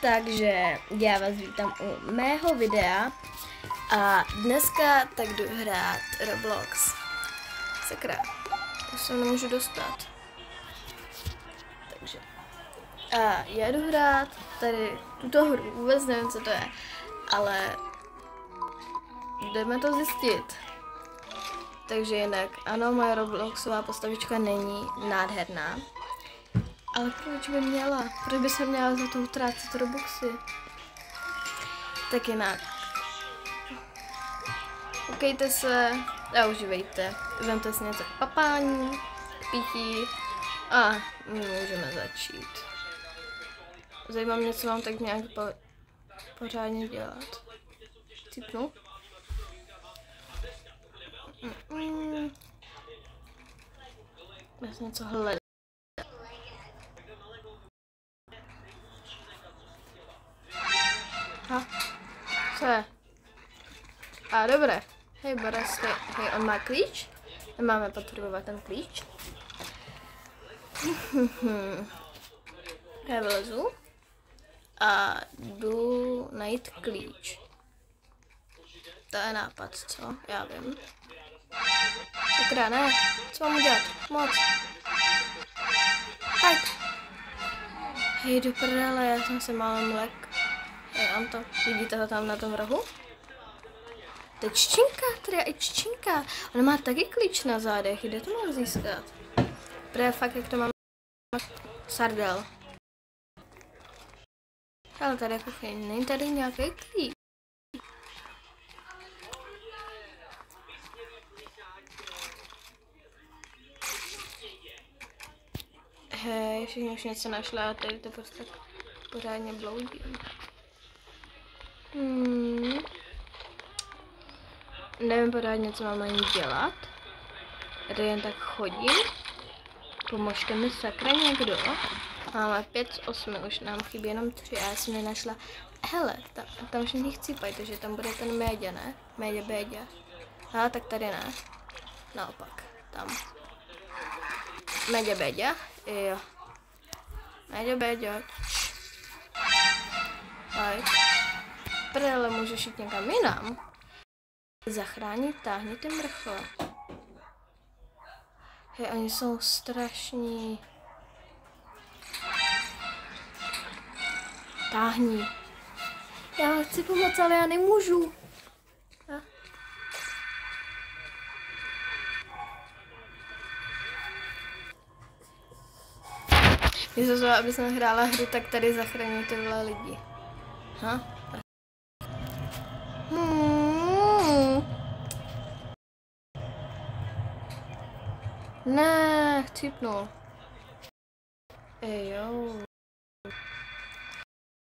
Takže já vás vítám u mého videa a dneska tak jdu hrát Roblox. Sakra, už se nemůžu dostat. Takže já jdu hrát tady tuto hru, vůbec nevím, co to je, ale jdeme to zjistit. Takže jinak, ano, moje Robloxová postavička není nádherná. Ale proč by měla? Proč by se měla za to utrácet Robuxy? Tak jinak. Koukejte se a užívejte. Vemte si něco k papání, k pití a můžeme začít. Zajímá mě, co mám tak nějak pořádně dělat. Tipnu. Já si něco hledám. Co je? Dobré. Hej, Boris, hej, on má klíč? Nemáme potřebovat ten klíč. Já vylezu a jdu najít klíč. To je nápad, co? Já vím. Sakra, ne. Co mám udělat? Moc. Hej. Hej, do prdele, já jsem se málem lek. Hej, on to, vidíte ho tam na tom rohu? To je ččinka, tady je i ččinka. Ona má taky klíč na zádech, kde to mám získat? Protože fakt, jak to mám sardel. Ale tady jako není tady nějaký klíč. Hej, všichni už něco našla a tady to prostě pořádně bloudím. Nevím pořádně, co mám ani dělat. Já tady jen tak chodím. Pomožte mi, sakra, někdo. Máme 5 z 8, už nám chybí jenom 3 a já jsem nenašla. Hele, tam všichni chcípají, takže tam bude ten média, ne? Média. Tak tady ne. Naopak, tam. Média. Jo. Média. Prele, můžeš jít někam jinam. Zachránit, táhněte mrchle. Hej, oni jsou strašní. Táhni. Já chci pomoct, ale já nemůžu. Místo toho, aby jsem hrála hru, tak tady zachránit tyhle lidi. Ne, chcípnul. Jo.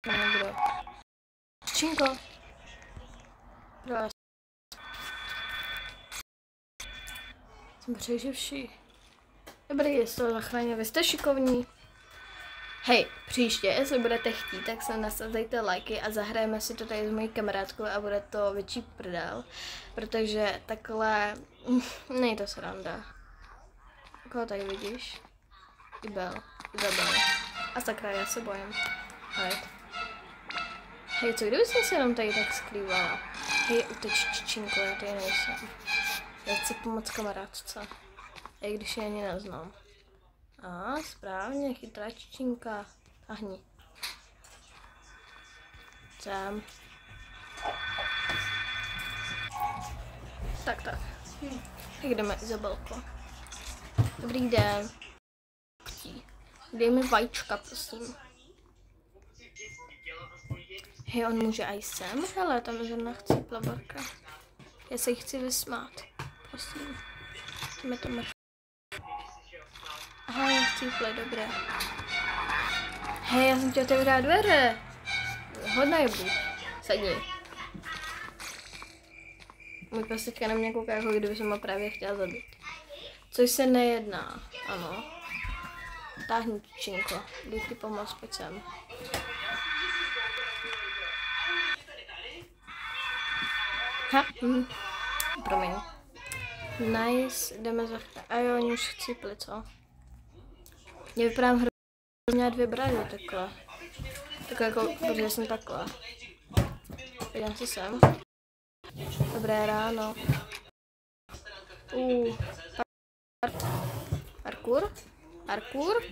Někdo. Činko. Jsem přeživší. Dobrý, jestli to zachránil, vy jste šikovní. Hej, příště, jestli budete chtít, tak se nasazejte lajky a zahrajeme si to tady s mojí kamarádkou a bude to větší prdel. Protože takhle není to sranda. Koho tady vidíš? Izabel. A sakra, já se bojím. Hej, co kdyby jsem se jenom tady tak skrývala? Hej, uteč, čičinko, já tady nejsem. Já chci pomoct kamarádce. I když je ani neznám. Správně, chytrá čičinka. Tahni. Sem. Tak. Tak jdeme, Izabelko. Dobrý den. Dej mi vajíčka, prosím. Hej, on může i sem? Hele, tam zrovna chcípla barka. Já se jí chci vysmát. Prosím. Jdeme to mrtvý. Aha, chcíple, dobré. Hej, já jsem chtěla otevřát dveře. Hodná jebu. Sedni. Můj pes teďka na mě kouká, jako kdyby jsem ho právě chtěla zabít. Což se nejedná, ano. Táhni, činko. Jdu ti pomoct, pojď sem. Promiň. Nice, jdeme za... A jo, oni už chcípli, co? Já vypadám hrozně 2 brady takhle. Tak jako, protože jsem taková. Půjdem si sem. Dobré ráno. Parkour? Parkour?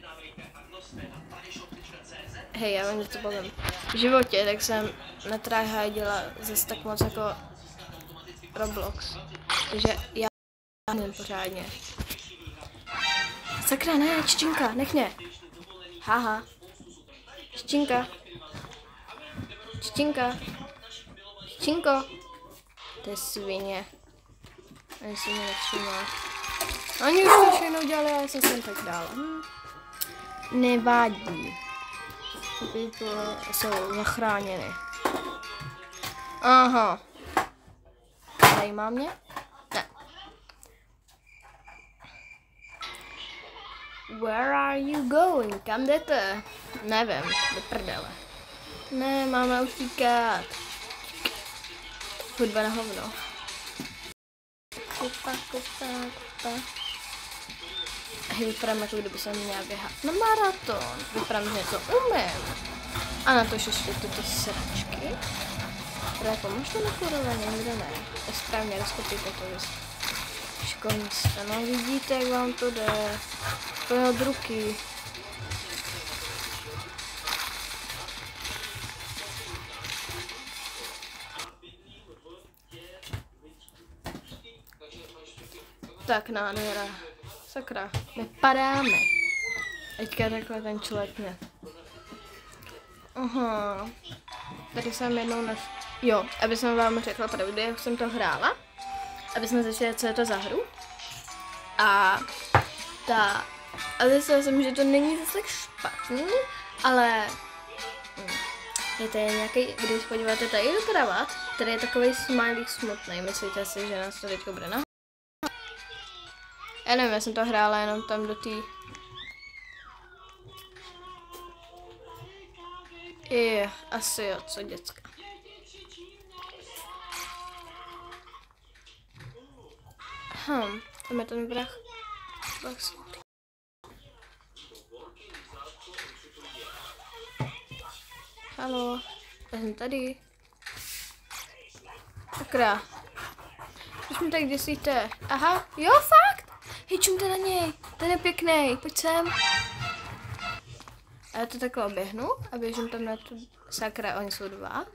Hej, já vám něco povím. V životě tak jsem netryhardila zase tak moc jako Roblox. Takže já nevím pořádně. Sakra, ne, Ččinka, nech mě. Haha. Ččinka. Ččinka. Ččinko. To je svině. Ani si mě nevšimla. Oni už to všechno udělali, ale já jsem sem tak dál. Nevadí. People jsou zachráněny. Aha. Zajímá mě? Ne. Where are you going? Kam jdete? Nevím, do prdele. Ne, máme utíkat. Hudba na hovno. Kupa. Hej, vypadám jako kdyby jsem měla běhat na maraton. Vypadám, že něco umím. A na to ještě tyto sračky. Které pomožte mi kurva, někde ne. Je správně, rozkopíte to vy. Šikovní jste, no vidíte, jak vám to jde. To je od ruky. Tak nádhera. Sakra, my padáme. Teďka takhle ten člověk mě. Aha. Tady jsem jednou Jo, aby jsem vám řekla pravdu, jak jsem to hrála. Aby jsme začali, co je to za hru. A zjistila jsem, že to není zase tak špatný, ale je to nějaký, když podíváte tady doprava, tady je takový smiley smutný. Myslíte si, že nás to teďka bude na? Já nevím, já jsem to hrála jenom tam do té... asi jo, co děcka. Tam je ten vrah. Haló, já jsem tady. Sakra. Proč mi tak děsíte? Aha, jo, fakt? Hej, čumte na něj, ten je pěkný, pojď sem. A já to takhle oběhnu a běžím tam na tu... Sakra, oni jsou dva?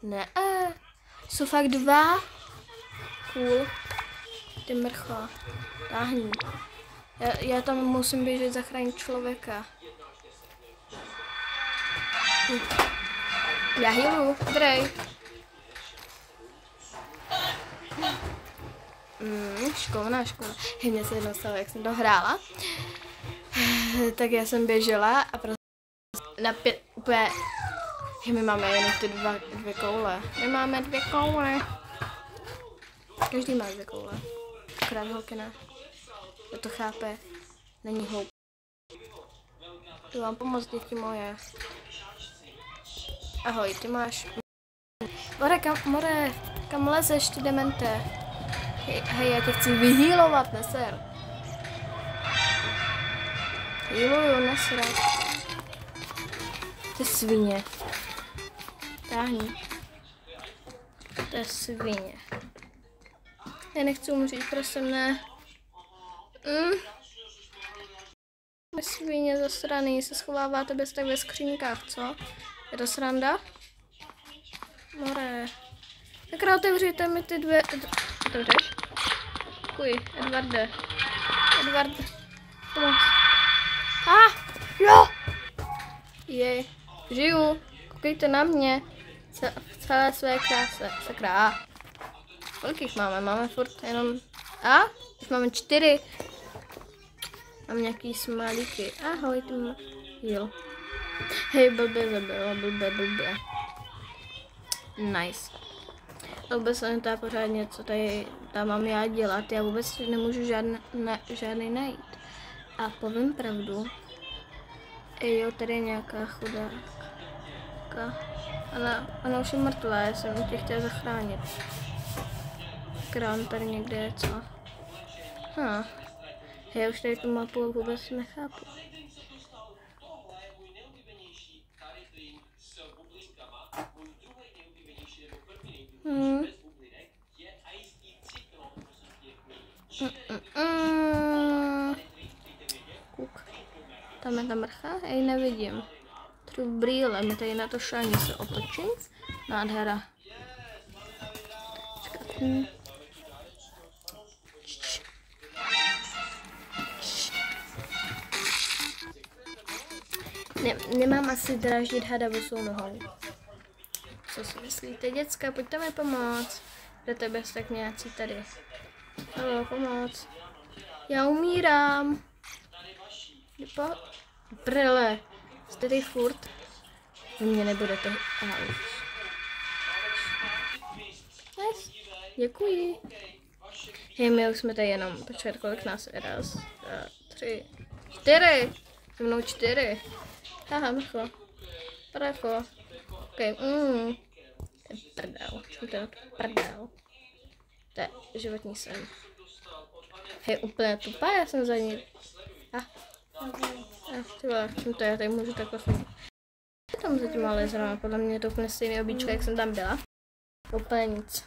Ne, jsou fakt dva. Cool. Ty mrchla. Táhni. Já tam musím běžet zachránit člověka. Já healu, drej. Školná. Hej, mě se jednou stalo, jak jsem to hrála. Tak já jsem běžela a prostě na 5, úplně... Hej, my máme jenom ty dvě koule. My máme 2 koule. Každý má 2 koule. Akorát holky ne. Kdo to chápe, není hloupý. Jdu vám pomoct, děti moje. Ahoj, ty máš... More, kam lezeš, ty demente? Hej, já tě chci vyhýlovat, neser. Hýluju, nesrat. Ty svině. Táhni. To je svině. Já nechci umřít, prosím, ne. Svině zasraný, se schováváte bez tak ve skřínkách, co? Je to sranda? More. Tak otevřete mi ty 2... Otevřeš? Děkuji, Edvarde. Pomoc. Jo! Jej, žiju. Koukejte na mě. Celé své kráse. Sakra. Kolik jich máme? Máme furt jenom... Už máme 4. Mám nějaký smálíky. Ahoj, ty má... Jo. Hej, blbě zabilo, blbě. Nice. To vůbec se netá pořádně, co tady tam mám já dělat. Já vůbec nemůžu žádný najít. A povím pravdu. Jo, tady je nějaká chudáka. Ona už je mrtvá, já jsem tě chtěla zachránit. Krán tady někde je, co? Já už tady tu mapu vůbec nechápu. Kuk. Tam je ta mrcha, já ji nevidím. True brýle, mi tady na to šání se otočím. Nádhera. Nemám asi dráždit hada bosou nohou. Co si myslíte, děcka? Pojďte mi pomoct. Jdete bez tak nějací tady. Halo, pomoc. Já umírám. Prele. Jste tady furt? Vy mě nebudete. Nice. Děkuji. Hej, my už jsme tady jenom. Počkat, kolik nás je? 1, 2, 3, 4. Se mnou 4. Haha, mrcho. Prako. Okay. To je prdel. Čím to je prdel? To je životní sen. Hej, úplně tupá, já jsem za ní. Tyhle, čím to je, tady můžu takhle fungovat. Tam za těma laserama, podle mě je to úplně stejný obíčka, jak jsem tam byla. Úplně nic.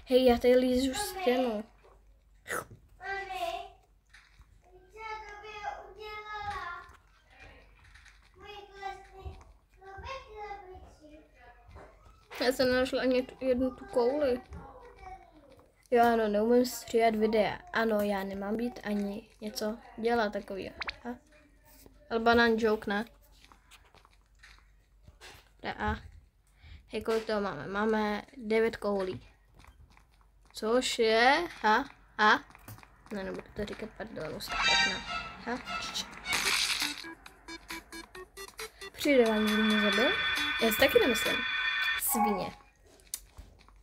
Hej, já tady lízu stěnu. Já jsem nenašla ani jednu tu kouli. Jo, ano, neumím stříhat videa. Ano, já nemám být ani něco dělat takový. Ale banán joke, ne? Hej, kolik toho máme? Máme 9 koulí. Což je... Ne, nebudu to říkat, pardon, Přijde vám, že mě zabil? Já si taky nemyslím. Svině.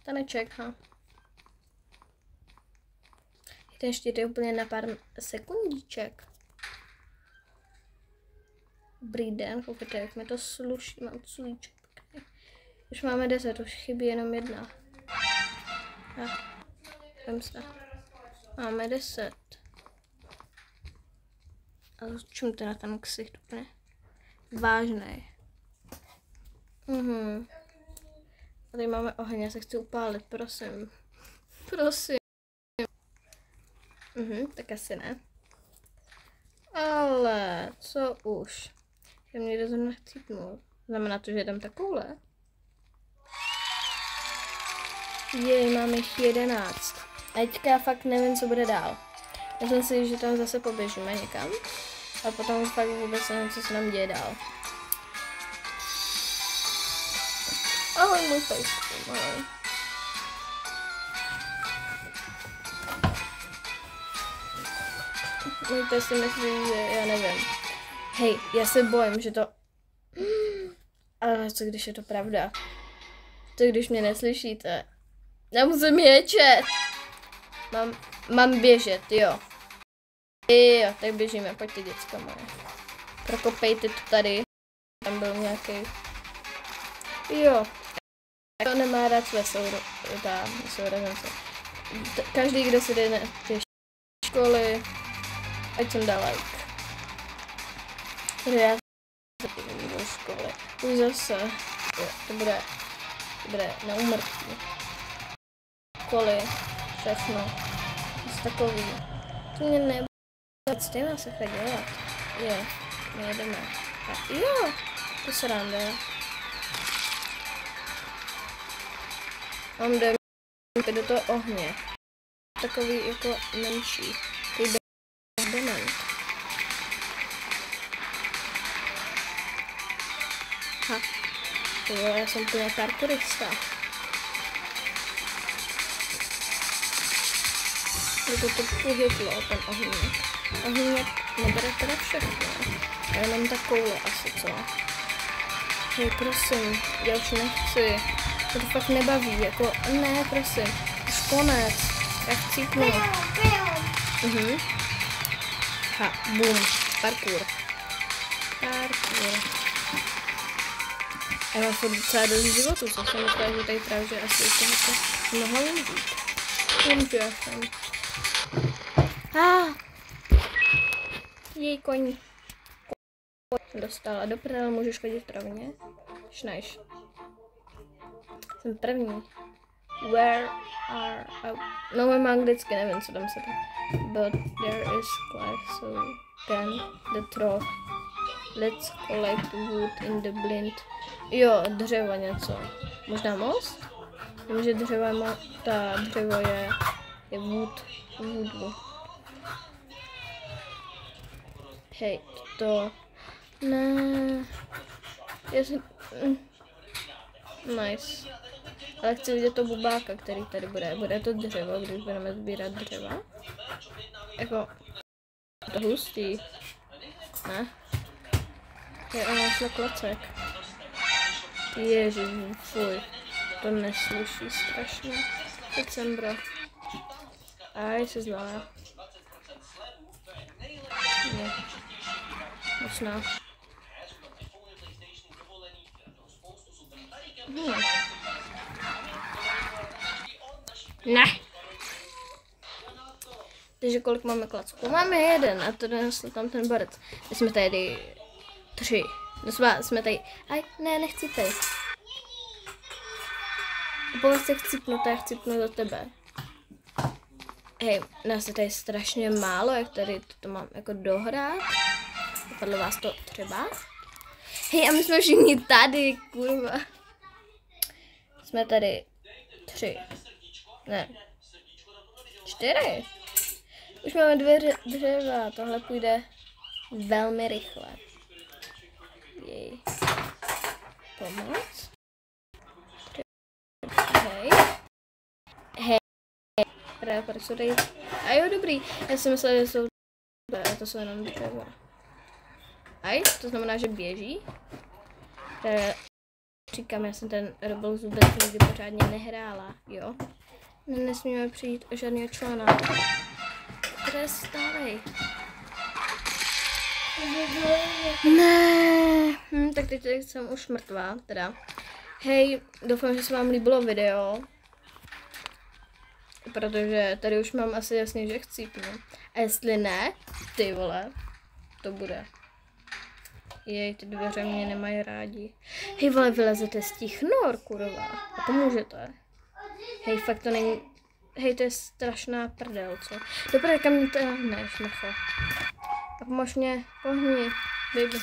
Taneček, Ten štít je úplně na pár sekundíček. Dobrý den, koukejte, jak mi to sluší, mám culíček. Už máme 10, už chybí jenom 1. Vem se. Máme 10. A čím teda ten ksicht úplně? Vážnej. A tady máme oheň, já se chci upálit, prosím. Prosím. Tak asi ne. Ale co už? Já mě jde zrovna chcípnout. Znamená to, že je tam ta koule? Jej, máme jich 11. A teďka já fakt nevím, co bude dál. Myslím si, že tam zase poběžíme někam. A potom fakt vůbec nevím, co se nám děje dál. Ahoj, můj face. Ahoj. Můžete si myslí, že já nevím. Hej, já se bojím, že to... Ale co když je to pravda? Co když mě neslyšíte? Já musím ječet. Mám běžet, jo. Jo, tak běžíme, pojďte děcka moje. Prokopejte to tady. Tam byl nějaký. Jo. To nemá rád své sourozence. Každý, kdo si jde na ty školy, ať jsem dal like. Já se do školy. Už zase. Jo, to bude na úmrtí. Školy, všechno. Jest takový. To mě nebude. Co těma se chce dělat? Jo, my jedeme. A jo, to se rande. Mám jdeme do toho ohně. Takový jako menší. Půjde dement. Jo, já jsem úplně parkourista. Je to pohyblo, ten ohník. Ohník nebere teda všechno. A jenom ta koule asi, co? Hej, prosím, já už nechci. To fakt nebaví, jako, ne, prosím. Už konec. Já chcípnu. Boom. Parkour. Já mám furt docela dost životu, co jsem myslela, že tady právě, že asi ještě něco mohlo jim být. Můžu já jsem. Jej, koní. Dostala do prdele, můžeš chodit rovně? Šneš. Jsem první. Where are... No, mám anglicky, nevím, co tam se to... But there is clay, so can the trough. Let's collect wood in the blind. Jo, dřevo něco. Možná most? Vím, že dřevo je wood. Hej, to... Ne. Nice. Ale chci vidět to bubáka, který tady bude. Bude to dřevo, když budeme sbírat dřeva. Jako... To hustý. Ne? Je ono šlo klocek. Ježiš, fuj. To nesluší strašně. Decembro. A jsi zlá. Ne. Možná. Ne. Takže kolik máme klacků? Máme jeden a to donesl tam ten borec. My jsme tady 3. Jsme tady. Aj, ne, nechci tady. Pokud se chcípnu, tak chcípnu do tebe. Hej, nás je tady strašně málo, jak tady to mám jako dohrát. Podle vás to třeba? Hej, a my jsme všichni tady, kurva. Jsme tady 3. Ne. 4. Už máme 2 dřeva, tohle půjde velmi rychle. Jej. Pomoc. Hej. Hej. Proč tady... A jo, dobrý. Já si myslel, že jsou... To jsou jenom dřeva. Aj, to znamená, že běží. Říkám, já jsem ten Roblox vůbec nikdy pořádně nehrála, jo. Nesmíme přijít o žádného člena. Přestávej. Ne. Tak teď jsem už mrtvá, teda. Hej, doufám, že se vám líbilo video. Protože tady už mám asi jasně, že chcípnu. A jestli ne, ty vole, to bude. Jej, ty dveře mě nemají rádi. Hej, vole, vylezete z těch nor, kurva. A pomůžete. Hej, fakt to není... Hej, to je strašná prdel, co? Dobré, kam mě táhneš, mrcho. A pomož mě, pohni, baby.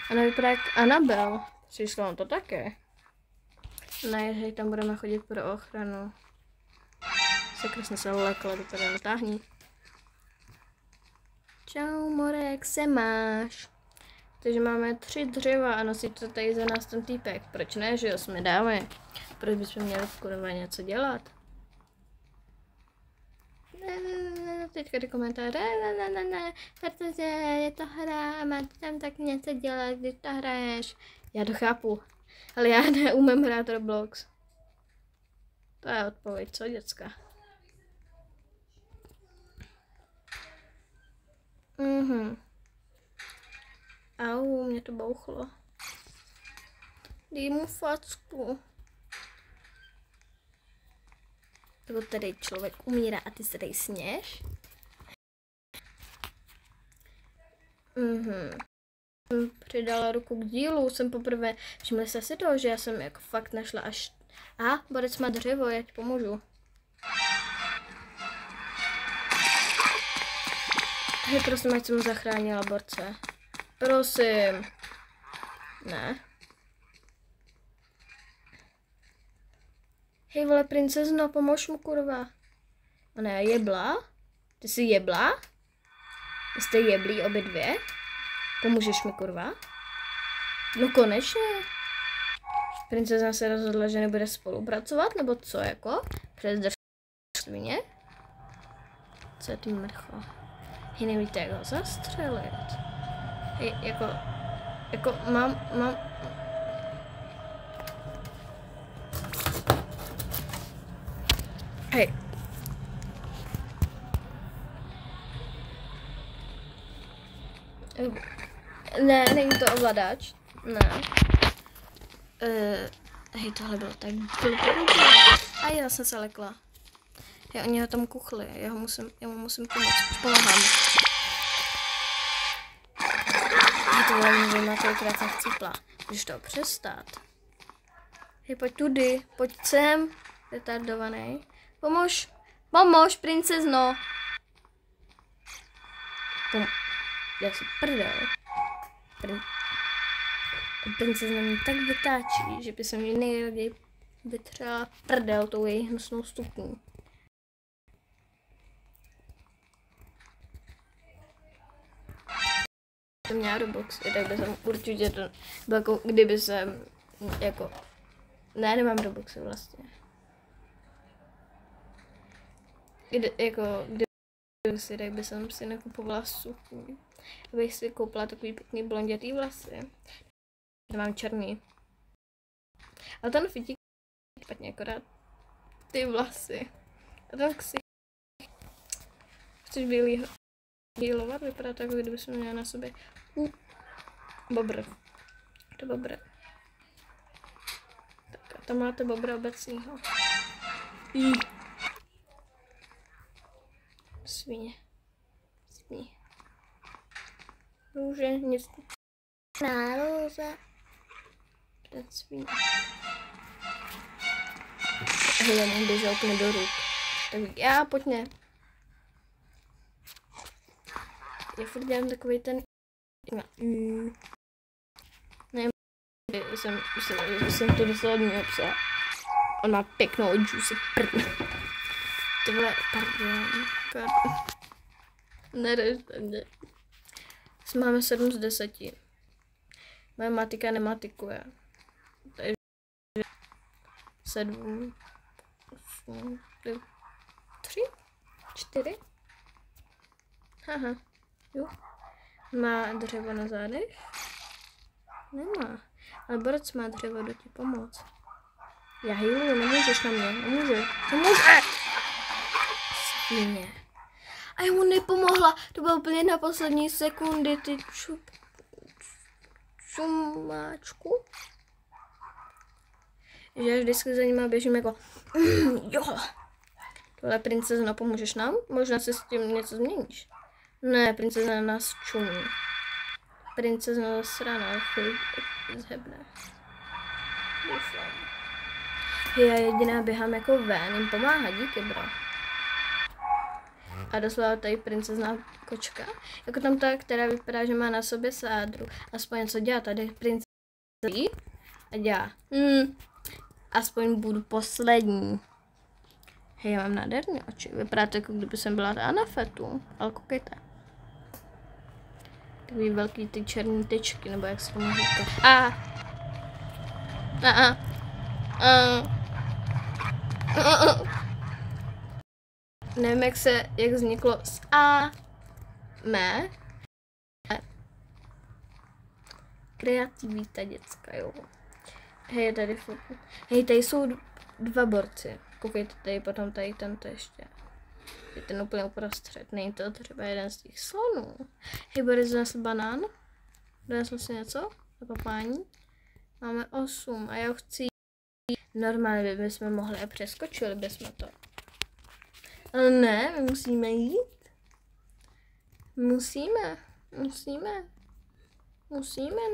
A nevypadá jak Anabel. Přišlo on to také. Ne, hej, tam budeme chodit pro ochranu. Sakra, jsem se lekla, do prdele, táhni. Čau, more, jak se máš? Takže máme 3 dřeva a nosí to tady za nás ten týpek. Proč ne, že jo, jsme dáme. Proč bychom měli kurva něco dělat? Teďka do komentáře, ne, protože je to hra a máte tam tak něco dělat, když to hraješ. Já to chápu, ale já neumím hrát Roblox. To je odpověď, co děcka? Au, mě to bouchlo. Dej mu facku. Nebo tady člověk umírá a ty se tady sněš? Jsem přidala ruku k dílu, jsem poprvé, všimli jste si toho, že já jsem jako fakt našla až... borec má dřevo, já ti pomůžu. Hej, prosím, ať jsem zachránila borce. Prosím. Ne. Hej, vole, princezno, pomož mu, kurva. Ona je jebla? Ty jsi jebla? Vy jste jeblí obě dvě? Pomůžeš mi, kurva? No konečně. Princezna se rozhodla, že nebude spolupracovat, nebo co, jako? Přes svině? Co je ty mrcho? Hej, nevíte, jak ho zastřelit? Hej, jako mám... Hej. Ne, není to ovladač. Ne. Hej, tohle bylo tak blbý. A já jsem se lekla. Hej, oni ho tam kuchli. Já mu musím pomoct. Pomáhám. To nevím, na kolikrát jsem chcípla. Můžeš to přestat. Hej, pojď tudy, pojď sem, retardovaný. Pomož, princezno. Já si prdel. Princezna mě tak vytáčí, že by se mě nejraději vytřela prdel tou její hnusnou stupní. Jsem měla Robloxy, tak by jsem určitě to byl jako, kdyby jsem jako, ne, nemám Robloxy vlastně. Kdyby si, tak by jsem si nakupovala sukni. Abych si koupila takový pěkný blondětý vlasy. Mám černý. Ale ten fitík špatně, akorát ty vlasy. A ten ksich. Chceš bílovat? Vypadá to, jako kdyby jsem měla na sobě bobr. To bobr. Tak a tam máte bobra obecního. Svíně. Růže, nic. Nároza. Ten svíně. Hej, já mu běžel úplně do ruk. Tak já, pojďme. Já furt dělám takový ten... Ne, jsem to dostala od mého psa. On má pěknou juicy prdnu. Ty vole, pardon. Nerežte mě. Máme 7 z 10. Moje matika nematikuje. Takže 7, 8, 3, 4. Haha, jo. Má dřevo na zádech? Nemá. Ale borec má dřevo, jdu ti pomoct. Já healuju, nemůžeš na mě, nemůže. Svině. A já mu nepomohla, to bylo úplně na poslední sekundy, ty čumáčku. Že já vždycky za nima běžím jako, jo. Tohle princezna, pomůžeš nám? Možná si s tím něco změníš. Ne, princezna nás čumí. Princezna zasraná, chvíli zhebne. Doufám. Já jediná běhám jako ven, jim pomáhá, díky bro. A doslova tady princezná kočka, jako tam ta, která vypadá, že má na sobě sádru. Aspoň něco dělá, tady princezna a dělá. Aspoň budu poslední. Hej, já mám nádherné oči. Vypadá to, jako kdyby jsem byla ta na fetu, ale koukejte. Takový velký ty černý tečky, nebo jak se tomu říká. Nevím, jak vzniklo z A. Mé. Kreativita děcka, jo. Hej, tady jsou 2 borci. Koukejte tady, potom tady tento ještě. Je ten úplně uprostřed. Není to třeba jeden z těch slonů. Hej, Boris donesl banán. Donesl si něco? Na papání. Máme 8 a já chci. Normálně bychom mohli a přeskočili bychom to. Ale ne, my musíme jít. Musíme,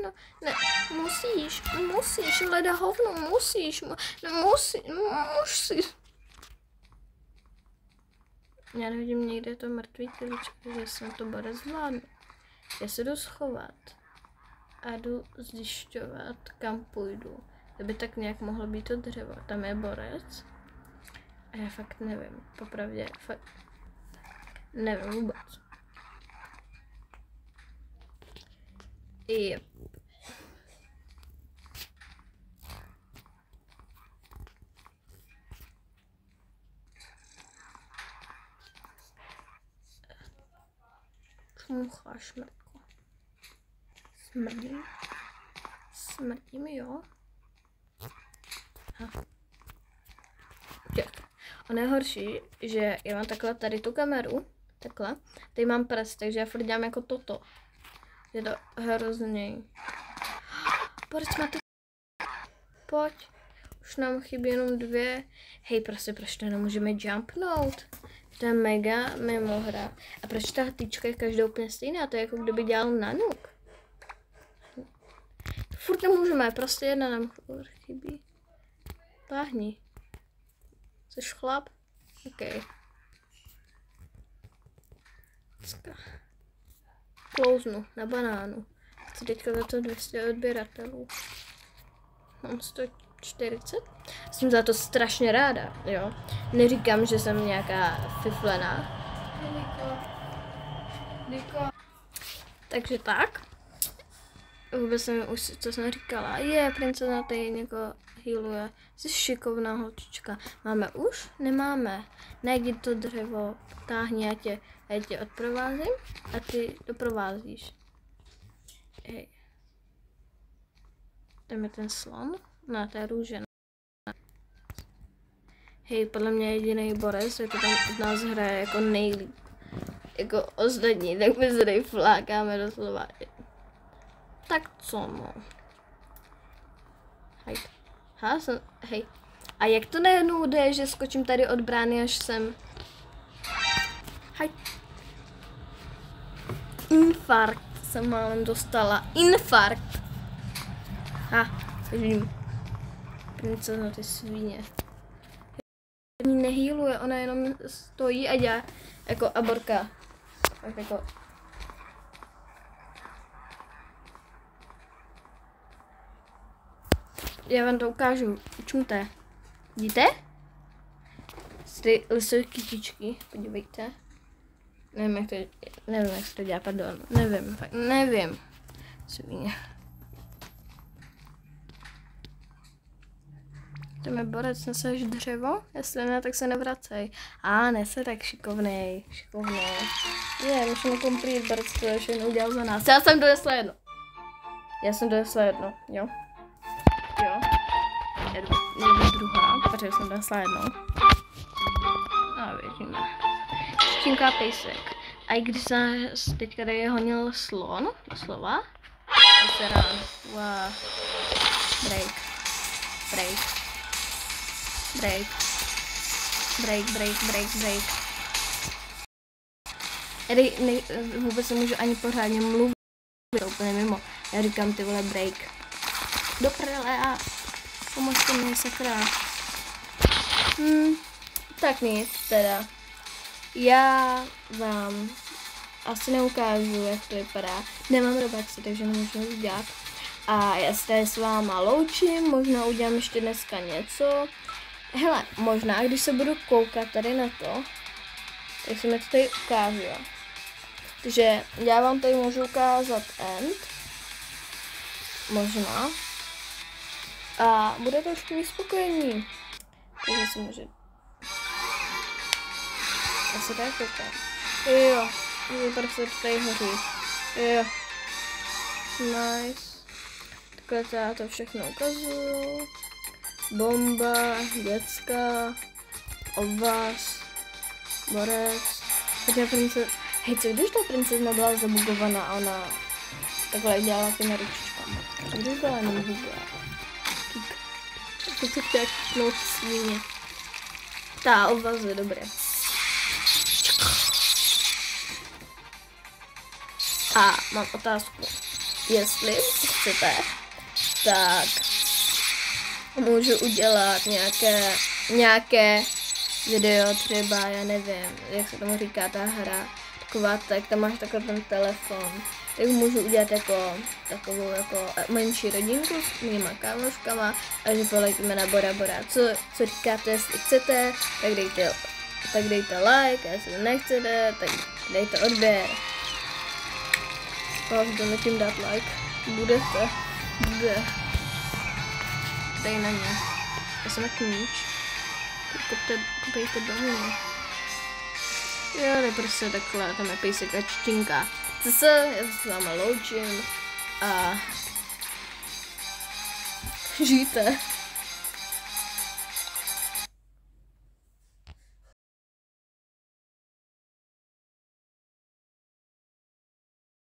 no. Ne, musíš, leda hovno, musíš. Já nevidím někde to mrtvý těličko, že jsem to bude zvládnout. Já se jdu schovat a jdu zjišťovat, kam půjdu. To by tak nějak mohlo být to dřevo. Tam je borec. A já fakt nevím, popravdě, nevím vůbec. Yep. Čmucháš, Marko. Smrdí mi, jo? A nejhorší, že já mám takhle tady tu kameru, takhle, tady mám prst, takže já furt dělám jako toto. Je to hrozný. Pojď. Už nám chybí jenom 2. Hej, prostě, proč to nemůžeme jumpnout? To je mega mimo hra. A proč ta tyčka je každou úplně stejná? To je jako kdyby dělal Nanuk. Furt nemůžeme, prostě jedna nám chybí. Táhni. Jsi chlap? OK. Klouznu na banánu. Chci teďka za to 200 odběratelů. Mám 140. Jsem za to strašně ráda, jo. Neříkám, že jsem nějaká fiflená. Takže tak. Vůbec jsem už, co jsem říkala. Princezna tady někoho healuje. Jsi šikovná holčička. Máme už? Nemáme. Najdi to dřevo, táhni, já tě odprovázím a ty doprovázíš. Hej. Tam je ten slon? No, to je růže. Hej, podle mě jediný borec, jako tam od nás hraje jako nejlíp. Jako ostatní, tak my se tady flákáme doslova. Tak co no? Hej. A jak to najednou jde, že skočím tady od brány až sem? Hej. Infarkt jsem málem dostala. Infarkt. Vidím. Princezna, ty svíně. Nehýluje, ona jenom stojí a dělá jako aborka. Tak jako... Já vám to ukážu. Čumte. Vidíte? Ty lisové kytičky, podívejte. Nevím, jak se to dělá, pardon. Nevím. Svíně. Tam je borec, neseš dřevo? Jestli ne, tak se nevracej. Nese tak šikovnej. Musíme komplít, borec to všechno udělal za nás. Já jsem donesla jedno, jo. Jdu druhá, protože jsem donesla jedno. A věříme. Štěnká pejsek. A i když se teďka tady honil slon, doslova. Veterán. Wow. Break. Vůbec nemůžu ani pořádně mluvit, to úplně mimo. Já říkám ty vole break. Do prdele a pomožte mi, sakra. Tak nic, teda. Já vám asi neukážu, jak to vypadá. Nemám Robuxy, takže nemůžu nic dělat. A já se tady s váma loučím, možná udělám ještě dneska něco. Hele, možná, když se budu koukat tady na to, tak se mi to tady ukážu. Takže já vám tady můžu ukázat end. Možná. A bude trošku vyspokojení. Takže si může... Já se tady koukám. Jo, prostě to tady hoří. Jo. Nice. Takhle já to všechno ukazuju. Bomba, děcka, obvaz, borec. Hej, co když ta princezna byla zabugovaná a ona takhle dělala těma ručičkama? Co když byla jenom bugovaná? To se chtěla kýknout svíně. Ta obvaz je dobré. A mám otázku. Jestli chcete, tak můžu udělat nějaké video, třeba, já nevím, jak se tomu říká ta hra, taková, tak tam máš takový ten telefon, tak můžu udělat jako takovou jako menší rodinku s mýma kámoškama a že poletíme na Bora Bora. Co říkáte, jestli chcete, tak dejte like, a jestli nechcete, tak dejte odběr. Můžete tím dát like. Bude. Dej na ně. Já jsem kníč. Kopejte do mě. Jo, to je prostě takhle, tam je pejsek a čtinka. Já se s váma loučím a žijte.